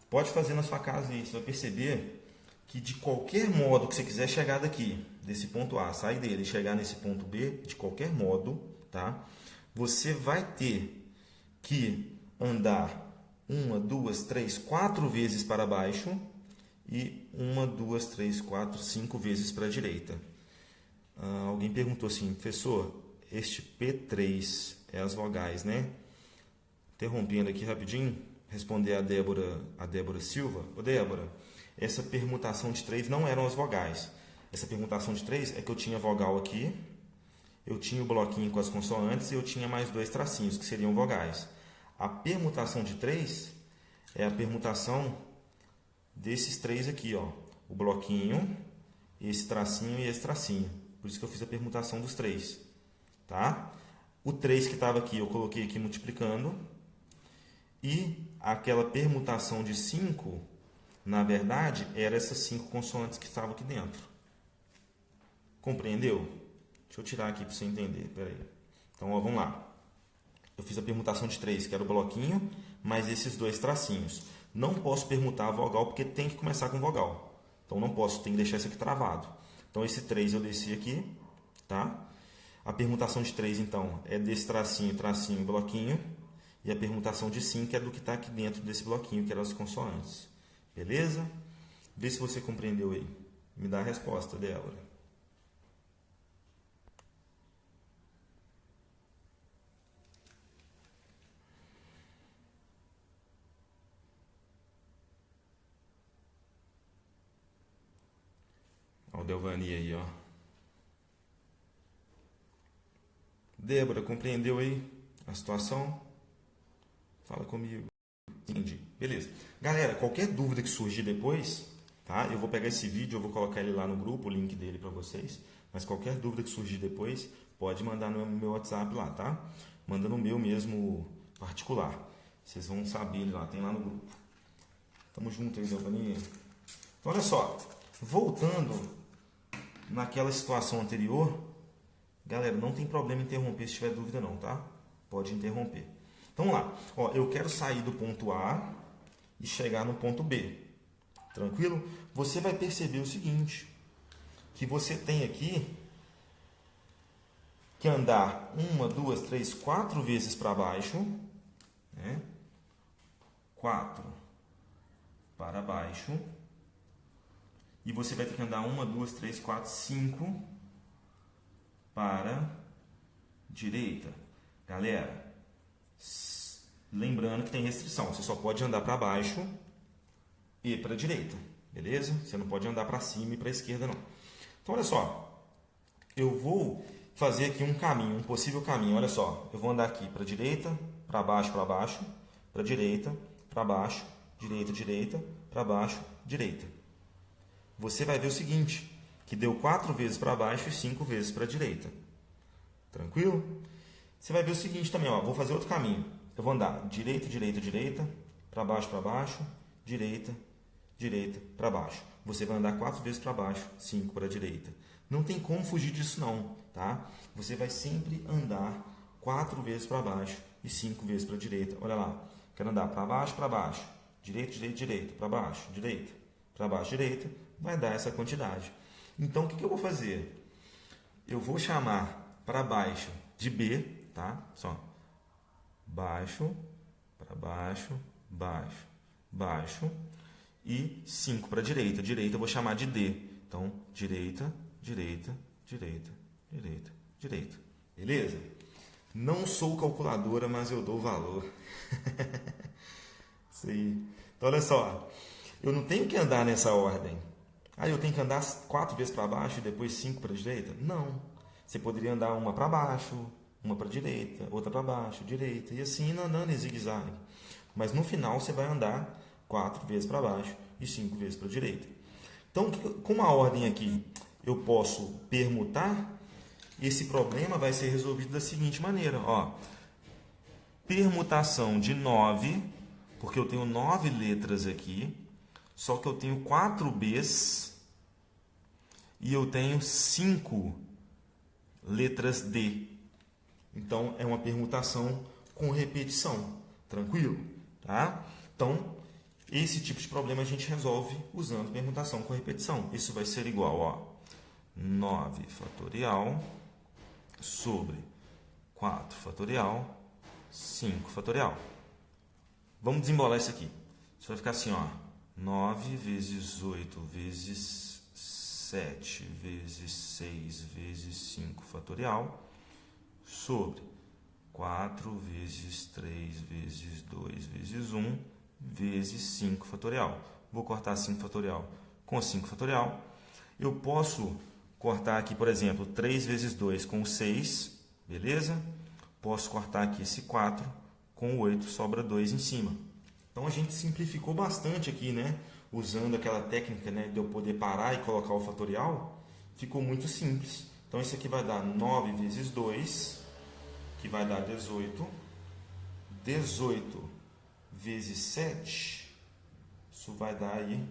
S1: Pode fazer na sua casa isso, você vai perceber que de qualquer modo que você quiser chegar daqui, desse ponto A, sair dele e chegar nesse ponto B, de qualquer modo, tá? Você vai ter que andar 1, 2, 3, 4 vezes para baixo e 1, 2, 3, 4, 5 vezes para a direita. Alguém perguntou assim, professor, este P3 é as vogais, né? Interrompendo aqui rapidinho, responder a Débora Silva. Ô Débora, essa permutação de 3 não eram as vogais. Essa permutação de 3 é que eu tinha vogal aqui, eu tinha o bloquinho com as consoantes e eu tinha mais 2 tracinhos, que seriam vogais. A permutação de 3 é a permutação desses 3 aqui, ó. O bloquinho, esse tracinho e esse tracinho. Por isso que eu fiz a permutação dos 3. Tá? O 3 que estava aqui, eu coloquei aqui multiplicando. E aquela permutação de 5, Na verdade, eram essas 5 consoantes que estavam aqui dentro. Compreendeu? Deixa eu tirar aqui para você entender. Pera aí. Então, ó, vamos lá. Eu fiz a permutação de 3, que era o bloquinho, mais esses 2 tracinhos. Não posso permutar a vogal, porque tem que começar com vogal. Então, não posso, tem que deixar isso aqui travado. Então, esse 3 eu desci aqui, tá? A permutação de 3, então, é desse tracinho, tracinho, bloquinho. E a permutação de 5 é do que está aqui dentro desse bloquinho, que eram as consoantes. Beleza? Vê se você compreendeu aí. Me dá a resposta, Débora. Olha o Delvani aí, ó. Débora, compreendeu aí a situação? Fala comigo. Entendi. Beleza. Galera, qualquer dúvida que surgir depois, tá? Eu vou pegar esse vídeo, eu vou colocar ele lá no grupo, o link dele para vocês. Mas qualquer dúvida que surgir depois, pode mandar no meu WhatsApp lá, tá? Manda no meu mesmo particular. Vocês vão saber lá, tem lá no grupo. Tamo junto aí, Delvani. Então, olha só. Voltando naquela situação anterior, galera, não tem problema interromper se tiver dúvida não, tá? Pode interromper. Então, vamos lá. Ó, eu quero sair do ponto A e chegar no ponto B. Tranquilo? Você vai perceber o seguinte, que você tem aqui que andar 1, 2, 3, 4 vezes para baixo, né? 4 para baixo. E você vai ter que andar 1, 2, 3, 4, 5 para direita. Galera, lembrando que tem restrição. Você só pode andar para baixo e para direita. Beleza? Você não pode andar para cima e para esquerda, não. Então, olha só. Eu vou fazer aqui um caminho, um possível caminho. Olha só. Eu vou andar aqui para direita, para baixo, para direita, para baixo, direita, para baixo, direita. Você vai ver o seguinte, que deu 4 vezes para baixo e 5 vezes para a direita. Tranquilo? Você vai ver o seguinte também, ó, vou fazer outro caminho. Eu vou andar direita, para baixo, direita, para baixo. Você vai andar 4 vezes para baixo, 5 para a direita. Não tem como fugir disso não, tá? Você vai sempre andar 4 vezes para baixo e 5 vezes para a direita. Olha lá, quero andar para baixo, direita, para baixo, direita, vai dar essa quantidade. Então, o que eu vou fazer? Eu vou chamar para baixo de B, tá? Só baixo, para baixo, baixo e 5 para direita. Direita eu vou chamar de D. Então, direita. Beleza? Não sou calculadora, mas eu dou valor. Isso aí. Então, olha só. Eu não tenho que andar nessa ordem. Eu tenho que andar 4 vezes para baixo e depois 5 para a direita? Não. Você poderia andar uma para baixo, uma para a direita, outra para baixo, direita, e assim andando em zigue-zague. Mas no final você vai andar 4 vezes para baixo e 5 vezes para a direita. Então, com a ordem aqui, eu posso permutar. Esse problema vai ser resolvido da seguinte maneira. Ó, permutação de 9, porque eu tenho 9 letras aqui, só que eu tenho 4 Bs e eu tenho 5 letras D. Então, é uma permutação com repetição. Tranquilo? Tá? Então, esse tipo de problema a gente resolve usando permutação com repetição. Isso vai ser igual, ó, 9 fatorial sobre 4 fatorial, 5 fatorial. Vamos desembolar isso aqui. Isso vai ficar assim, ó, 9 vezes 8 vezes 7 vezes 6 vezes 5 fatorial sobre 4 vezes 3 vezes 2 vezes 1 vezes 5 fatorial. Vou cortar 5 fatorial com 5 fatorial. Eu posso cortar aqui, por exemplo, 3 vezes 2 com 6, beleza? Posso cortar aqui esse 4 com 8, sobra 2 em cima. Então, a gente simplificou bastante aqui, né? Usando aquela técnica, né, de eu poder parar e colocar o fatorial, ficou muito simples. Então, isso aqui vai dar 9 vezes 2, que vai dar 18. 18 vezes 7, isso vai dar aí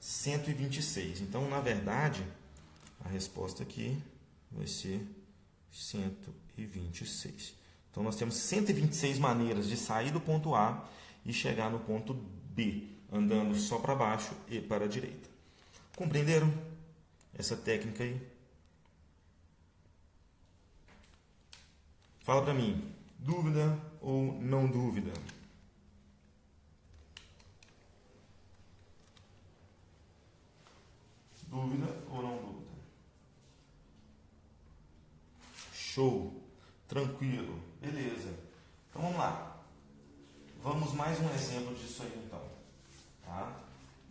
S1: 126. Então, na verdade, a resposta aqui vai ser 126. Então, nós temos 126 maneiras de sair do ponto A e chegar no ponto B, andando só para baixo e para a direita. Compreenderam essa técnica aí? Fala para mim, dúvida ou não dúvida? Dúvida ou não dúvida? Show, tranquilo, beleza. Então vamos lá. Vamos mais um exemplo disso aí então. Tá?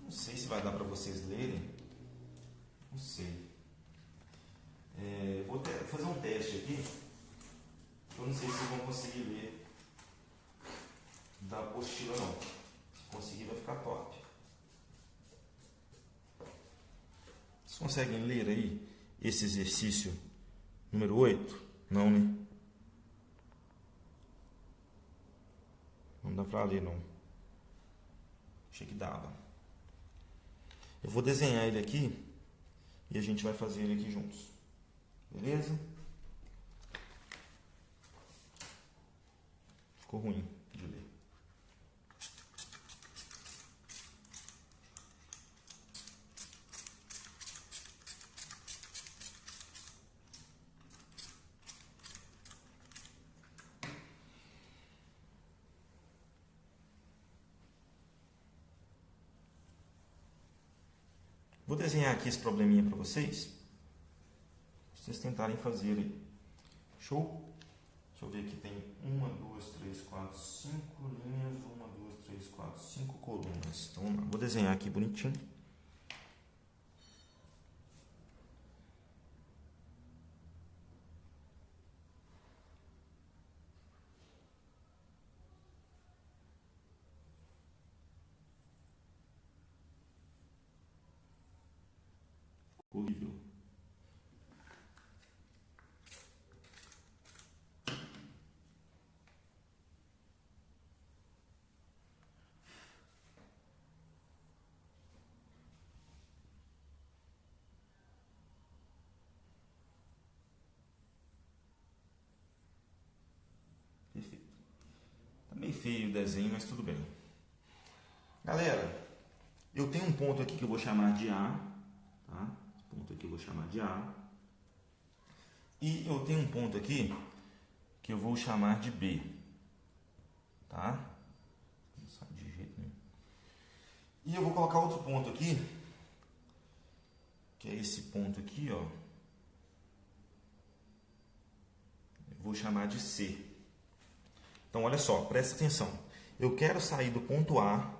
S1: Não sei se vai dar para vocês lerem. Não sei. Vou fazer um teste aqui. Eu não sei se vocês vão conseguir ler da apostila não. Se conseguir vai ficar top. Vocês conseguem ler aí esse exercício número 8? Não, né? Não dá pra ler, não. Achei que dava. Eu vou desenhar ele aqui e a gente vai fazer ele aqui juntos. Beleza? Ficou ruim de ler. Vou desenhar aqui esse probleminha para vocês. Vocês tentarem fazer aí. Show? Deixa eu ver aqui, tem 1, 2, 3, 4, 5 linhas, 1, 2, 3, 4, 5 colunas. Então, vamos lá. Vou desenhar aqui bonitinho. Horrível. Perfeito. Tá meio feio o desenho, mas tudo bem. Galera, eu tenho um ponto aqui que eu vou chamar de A, tá? Ponto aqui eu vou chamar de A. E eu tenho um ponto aqui que eu vou chamar de B, tá? Não sai de jeito nenhum. E eu vou colocar outro ponto aqui, que é esse ponto aqui, ó. Eu vou chamar de C. Então, olha só, presta atenção. Eu quero sair do ponto A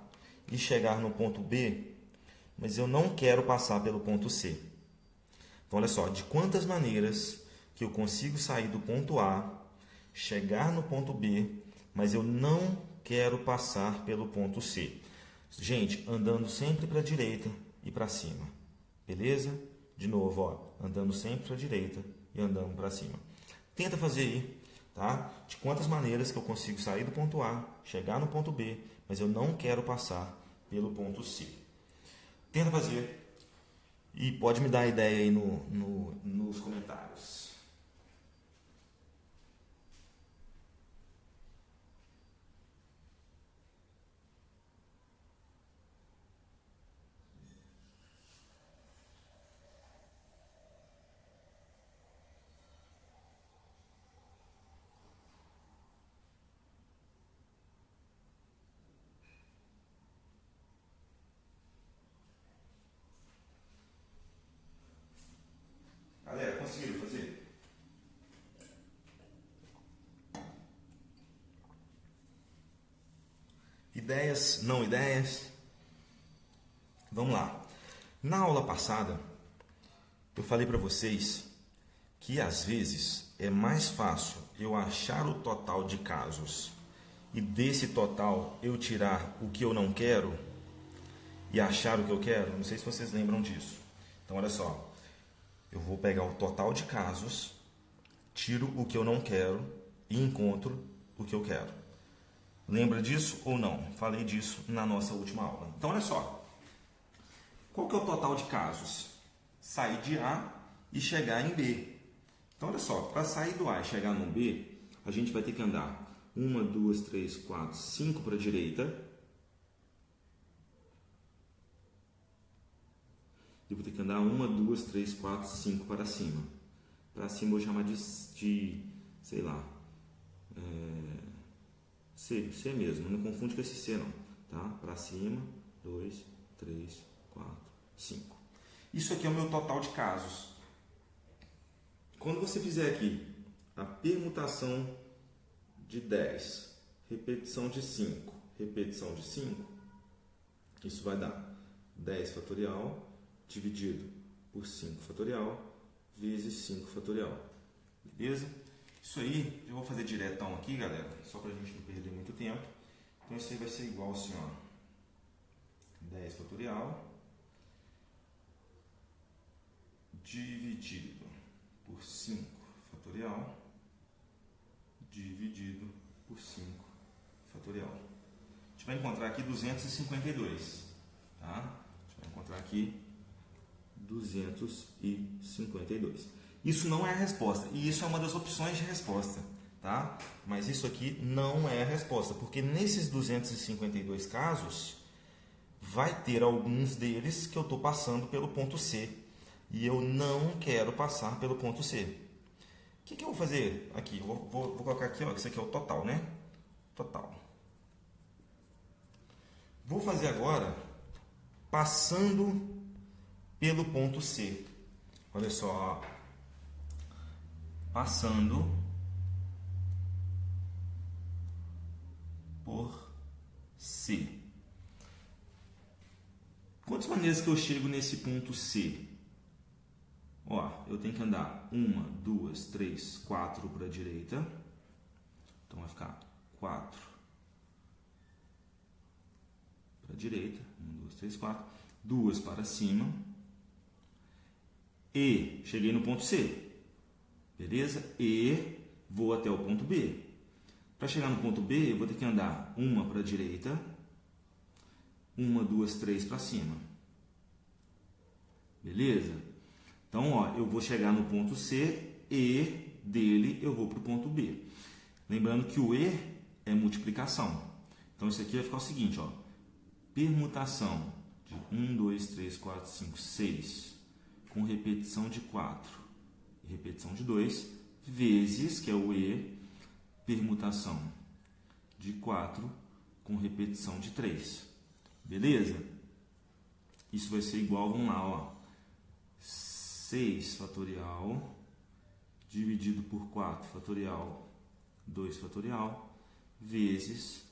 S1: e chegar no ponto B, mas eu não quero passar pelo ponto C. Então, olha só, de quantas maneiras que eu consigo sair do ponto A, chegar no ponto B, mas eu não quero passar pelo ponto C. Gente, andando sempre para a direita e para cima. Beleza? De novo, ó, andando sempre para a direita e andando para cima. Tenta fazer aí, tá? De quantas maneiras que eu consigo sair do ponto A, chegar no ponto B, mas eu não quero passar pelo ponto C. Tenta fazer e pode me dar ideia aí nos comentários. Galera, conseguiram fazer? Ideias, não ideias? Vamos lá. Na aula passada, eu falei para vocês que às vezes é mais fácil eu achar o total de casos e desse total eu tirar o que eu não quero e achar o que eu quero. Não sei se vocês lembram disso. Então, olha só. Eu vou pegar o total de casos, tiro o que eu não quero e encontro o que eu quero. Lembra disso ou não? Falei disso na nossa última aula. Então, olha só. Qual que é o total de casos? Sair de A e chegar em B. Então, olha só, para sair do A e chegar no B, a gente vai ter que andar 1, 2, 3, 4, 5 para a direita. Eu vou ter que andar 1, 2, 3, 4, 5 para cima. Para cima eu vou chamar de sei lá, C mesmo, não confunde com esse C não, tá? Para cima, 2, 3, 4, 5. Isso aqui é o meu total de casos. Quando você fizer aqui a permutação de 10, repetição de 5, repetição de 5, isso vai dar 10 fatorial dividido por 5 fatorial vezes 5 fatorial. Beleza? Isso aí, eu vou fazer diretão aqui, galera, só para a gente não perder muito tempo. Então isso aí vai ser igual assim, ó, 10 fatorial dividido por 5 fatorial dividido por 5 fatorial. A gente vai encontrar aqui 252, tá? A gente vai encontrar aqui 252. Isso não é a resposta, e isso é uma das opções de resposta, tá? Mas isso aqui não é a resposta, porque nesses 252 casos, vai ter alguns deles que eu estou passando pelo ponto C, e eu não quero passar pelo ponto C. O que eu vou fazer aqui? Vou colocar aqui, ó, isso aqui é o total, né? Total. Vou fazer agora passando pelo ponto C. Olha só, ó. Passando por C. Quantas maneiras que eu chego nesse ponto C? Ó, eu tenho que andar 1, 2, 3, 4 para a direita. Então vai ficar 4 para a direita. 1, 2, 3, 4. 2 para cima. E cheguei no ponto C. Beleza? E vou até o ponto B. Para chegar no ponto B, eu vou ter que andar 1 para a direita. 1, 2, 3 para cima. Beleza? Então, ó, eu vou chegar no ponto C e dele eu vou para o ponto B. Lembrando que o E é multiplicação. Então, isso aqui vai ficar o seguinte, ó. Permutação de 1, 2, 3, 4, 5, 6 com repetição de 4 e repetição de 2 vezes, que é o E, permutação de 4 com repetição de 3. Beleza? Isso vai ser igual, vamos lá, ó. 6 fatorial dividido por 4 fatorial 2 fatorial vezes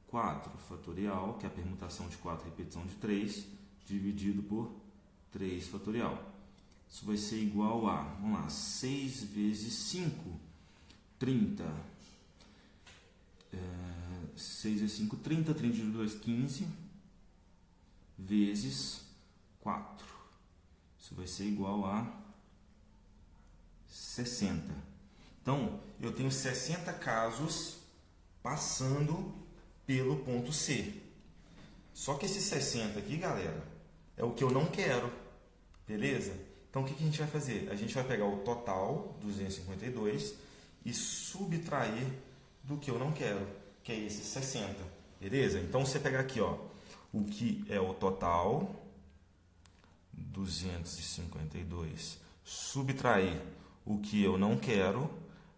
S1: 4 fatorial, que é a permutação de 4 repetição de 3, dividido por 3 fatorial. Isso vai ser igual a, vamos lá, 6 vezes 5, 30. 6 vezes 5, 30, 30 dividido por 2, 15, vezes 4. Isso vai ser igual a 60. Então, eu tenho 60 casos passando pelo ponto C. Só que esses 60 aqui, galera, é o que eu não quero. Beleza? Então, o que a gente vai fazer? A gente vai pegar o total, 252, e subtrair do que eu não quero, que é esses 60. Beleza? Então, você pegar aqui, ó, o que é o total, 252, subtrair o que eu não quero,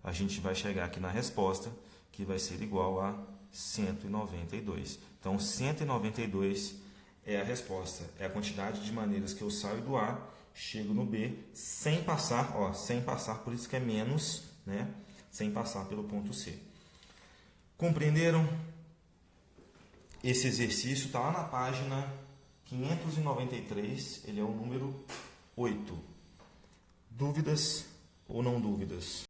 S1: a gente vai chegar aqui na resposta, que vai ser igual a 192. Então, 192 é a resposta. É a quantidade de maneiras que eu saio do A, chego no B, sem passar, ó, sem passar, por isso que é menos, né? Sem passar pelo ponto C. Compreenderam? Esse exercício está lá na página 593, ele é o número 8. Dúvidas ou não dúvidas?